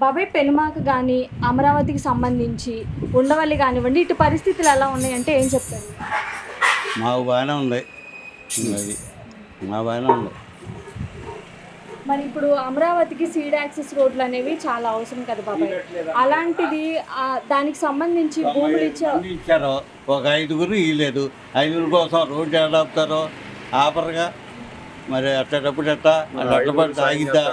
బాబాయ్ పెనుమాక కానీ అమరావతికి సంబంధించి ఉండవల్లి కానివ్వండి ఇటు పరిస్థితులు ఎలా ఉన్నాయంటే ఏం చెప్తారు? మాకు బాగానే ఉంది. అది మా బాగానే ఉంది. మరి ఇప్పుడు అమరావతికి సీడ్ యాక్సెస్ రోడ్లు అనేవి చాలా అవసరం కదా బాబాయ్, అలాంటిది దానికి సంబంధించి భూములు అన్ని ఇచ్చారు, ఒక 5గురు ఇవ్వలేదు. 5గురు కోసం రోడ్డు ఎడాపుతారో ఆపరుగా. మరి అట్టేటప్పుడు ఎట్టా అట్టపడి ఆగిద్దా?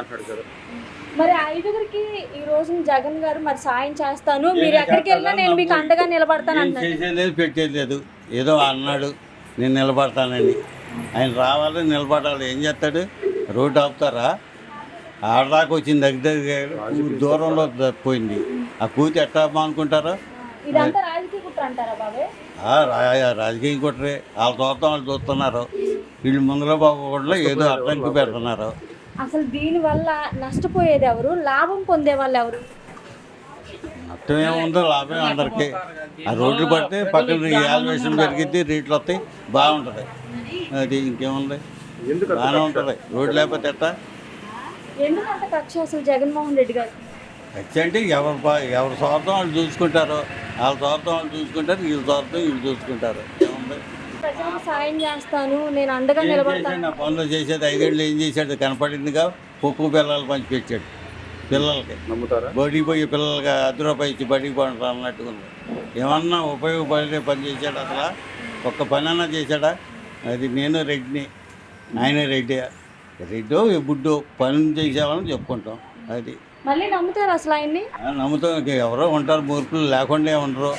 మరి 5గురికి ఈ రోజు జగన్ గారు మరి సాయం చేస్తాను, మీరు ఎక్కడికి వెళ్ళినా నేను మీకు అండగా నిలబడతాను అన్నారు. చేసేది లేదు, పెట్టేది లేదు. ఏదో అన్నాడు నేను నిలబడతానని. ఆయన రావాలి, నిలబడాలి. ఏం చేస్తాడు? రోడ్డు ఆపుతారా? ఆడదాకా వచ్చింది, దగ్గర దూరంలో పోయింది. ఆ కూతి ఎట్టా అనుకుంటారా? ఇదంతా రాజకీయ కుట్ర అంటారా బాబాయ్? రాజకీయం కుట్రే. వాళ్ళ తోటం వాళ్ళు చూస్తున్నారు. వీళ్ళు ముందులో బాగోకుండా ఏదో అడ్డంకి పెడుతున్నారు. అసలు దీనివల్ల నష్టపోయేది ఎవరు, లాభం పొందే వాళ్ళు ఎవరు? నష్టం ఏముందో, లాభం అందరికీ. ఆ రోడ్లు పడితే పక్కన యాల్వేషన్ పెరిగిద్ది, రేట్లు వస్తాయి, బాగుంటుంది. అది ఇంకేముంది, బాగానే ఉంటుంది. రోడ్డు లేకపోతే ఎట్టా? ఎందుకంత కక్ష అసలు జగన్మోహన్ రెడ్డి గారు? ఖర్చు అంటే ఎవరి స్వార్థం వాళ్ళు చూసుకుంటారు. వాళ్ళ స్వార్థం వాళ్ళు చూసుకుంటారు, వీళ్ళ స్వార్థం వీళ్ళు చూసుకుంటారు. ఏముంది? ప్రజలకు సాయం చేస్తాను, నేను అండగా నిలబడతాను. నా పనులు చేసేది 5 ఏళ్ళు ఏం చేశాడు కనపడిందిగా. పప్పు పిల్లలు పంచిపెట్టాడు పిల్లలకి. బడికి పోయి పిల్లలకి ₹10 ఇచ్చి బడికి పోండి అన్నట్టుగా ఉంది. ఏమన్నా ఉపయోగపడే పని చేశాడు అసలు? ఒక్క పని అన్నా చేశాడా? అది నేను రెడ్డిని, ఆయన రెడ్డో బుడ్డో పని చేసామని చెప్పుకుంటాం. అది మళ్ళీ నమ్ముతారు అసలు ఆయన్ని? నమ్ముతాం. ఎవరో ఉంటారు మూర్ఖులు, లేకుండా ఉండరు.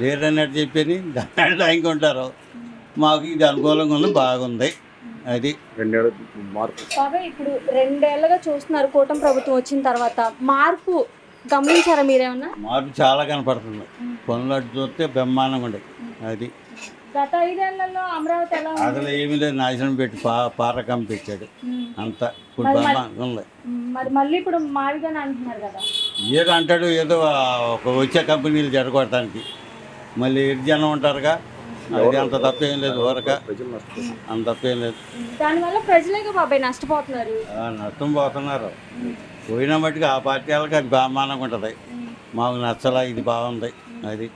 లేరన్నట్టు చెప్పని దాంట్లో ఆయనకి ఉంటారు. మాకు ఇది అనుకూలంగా ఉంది, బాగుంది. అది 2 ఏళ్ళ మార్పు. బాబాయ్ ఇప్పుడు 2 ఏళ్ళగా చూస్తున్నారు కూటమి ప్రభుత్వం వచ్చిన తర్వాత, మార్పు గమనించారా మీరేమన్నా? మార్పు చాలా కనపడుతుంది. పనులు అటు చూస్తే బ్రహ్మాండంగా ఉండేది. అది గత 5 ఏళ్లలో అమరావతి ఎలా ఉంది? అసలు ఏమీ లేదు, నాశనం పెట్టి పారకం పెట్టాడు. అంతా ఇప్పుడు బ్రహ్మాండంగా ఉంది. మరి మళ్ళీ ఇప్పుడు మావిగానే అంటున్నారు కదా? ఏదో అంటాడు, ఏదో ఒక వచ్చే కంపెనీలు జరగొట్టడానికి. మళ్ళీ జనం ఉంటారుగా, అది అంత తప్పేం లేదు. ఊరక అంత తప్పేం లేదు. దానివల్ల ప్రజలేగా బాబాయ్ నష్టపోతున్నారు. నష్టం పోతున్నారు. పోయిన మట్టుకు ఆ పార్టీ వాళ్ళకి అది బ్రహ్మాండంగా ఉంటుంది. మాకు నచ్చలా, ఇది బాగుంది. అది